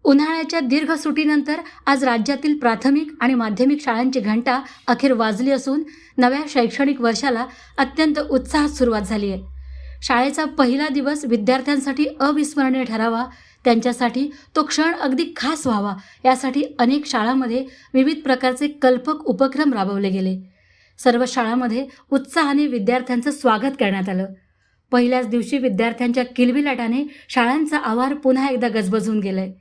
उन्हाळ्याच्या दीर्घ सुट्टीनंतर आज राज्यातील प्राथमिक आणि माध्यमिक शाळांची घंटा अखेर वाजली असून नव्या शैक्षणिक वर्षाला अत्यंत उत्साहात सुरुवात झाली आहे. शाळेचा पहिला दिवस विद्यार्थ्यांसाठी अविस्मरणीय ठरावा, त्यांच्यासाठी तो क्षण अगदी खास व्हावा यासाठी अनेक शाळांमध्ये विविध प्रकारचे कल्पक उपक्रम राबवले गेले. सर्व शाळांमध्ये उत्साहाने विद्यार्थ्यांचं स्वागत करण्यात आलं. पहिल्याच दिवशी विद्यार्थ्यांच्या किलबिलाटाने शाळांचा आवार पुन्हा एकदा गजबजून गेलाय.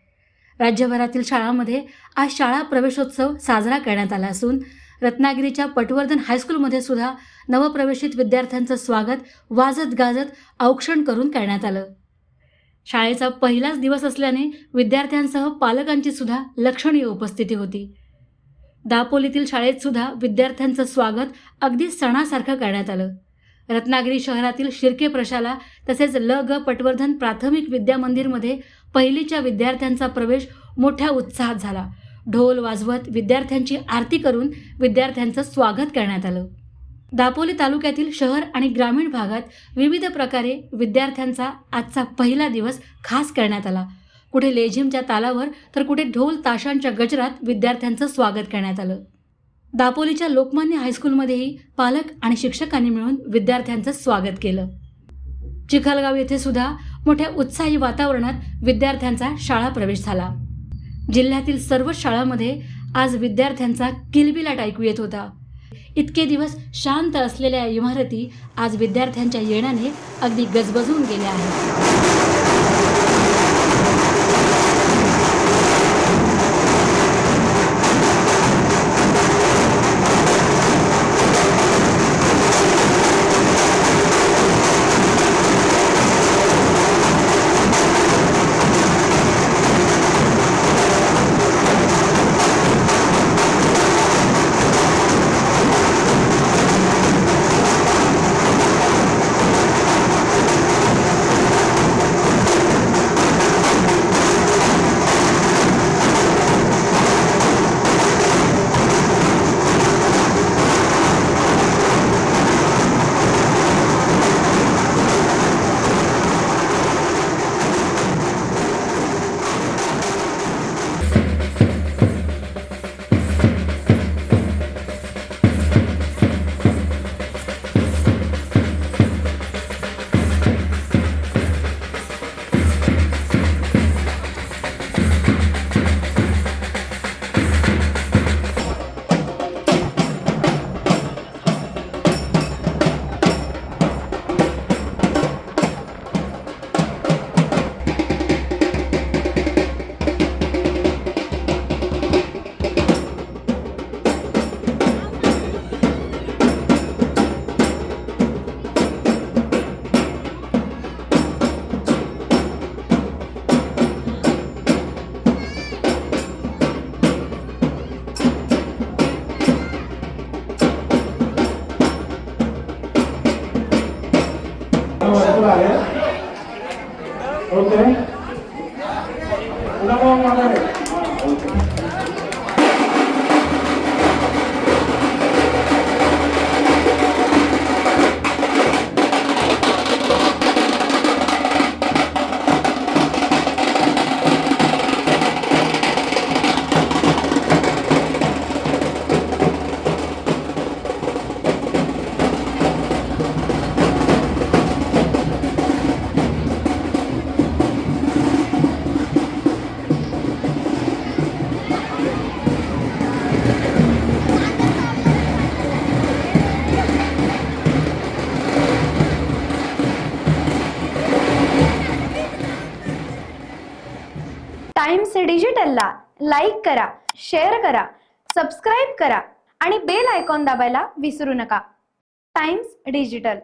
राज्यभरातील शाळांमध्ये आज शाळा प्रवेशोत्सव साजरा करण्यात आला असून रत्नागिरीच्या पटवर्धन हायस्कूलमध्ये सुद्धा नवप्रवेशित विद्यार्थ्यांचं स्वागत वाजत गाजत औक्षण करून करण्यात आलं. शाळेचा पहिलाच दिवस असल्याने विद्यार्थ्यांसह पालकांची सुद्धा लक्षणीय उपस्थिती होती. दापोलीतील शाळेत सुद्धा विद्यार्थ्यांचं स्वागत अगदी सणासारखं करण्यात आलं. रत्नागिरी शहरातील शिर्के प्रशाला तसेच ग पटवर्धन प्राथमिक विद्या मंदिरमध्ये पहिलीच्या विद्यार्थ्यांचा प्रवेश मोठ्या उत्साहात झाला. ढोल वाजवत विद्यार्थ्यांची आरती करून विद्यार्थ्यांचं स्वागत करण्यात आलं. दापोली तालुक्यातील शहर आणि ग्रामीण भागात विविध प्रकारे विद्यार्थ्यांचा आजचा पहिला दिवस खास करण्यात आला. कुठे लेझिमच्या तालावर तर कुठे ढोल ताशांच्या गजरात विद्यार्थ्यांचं स्वागत करण्यात आलं. दापोलीच्या लोकमान्य हायस्कूलमध्येही पालक आणि शिक्षकांनी मिळून विद्यार्थ्यांचं स्वागत केलं. चिखलगाव येथे सुद्धा मोठ्या उत्साही वातावरणात विद्यार्थ्यांचा शाळा प्रवेश झाला. जिल्ह्यातील सर्व शाळांमध्ये आज विद्यार्थ्यांचा किलबिलाट ऐकू येत होता. इतके दिवस शांत असलेल्या इमारती आज विद्यार्थ्यांच्या येण्याने अगदी गजबजून गेल्या आहेत. टाइम्स डिजिटलला लाईक करा, शेअर करा, सबस्क्राईब करा आणि बेल आयकॉन दाबायला विसरू नका. Times digital.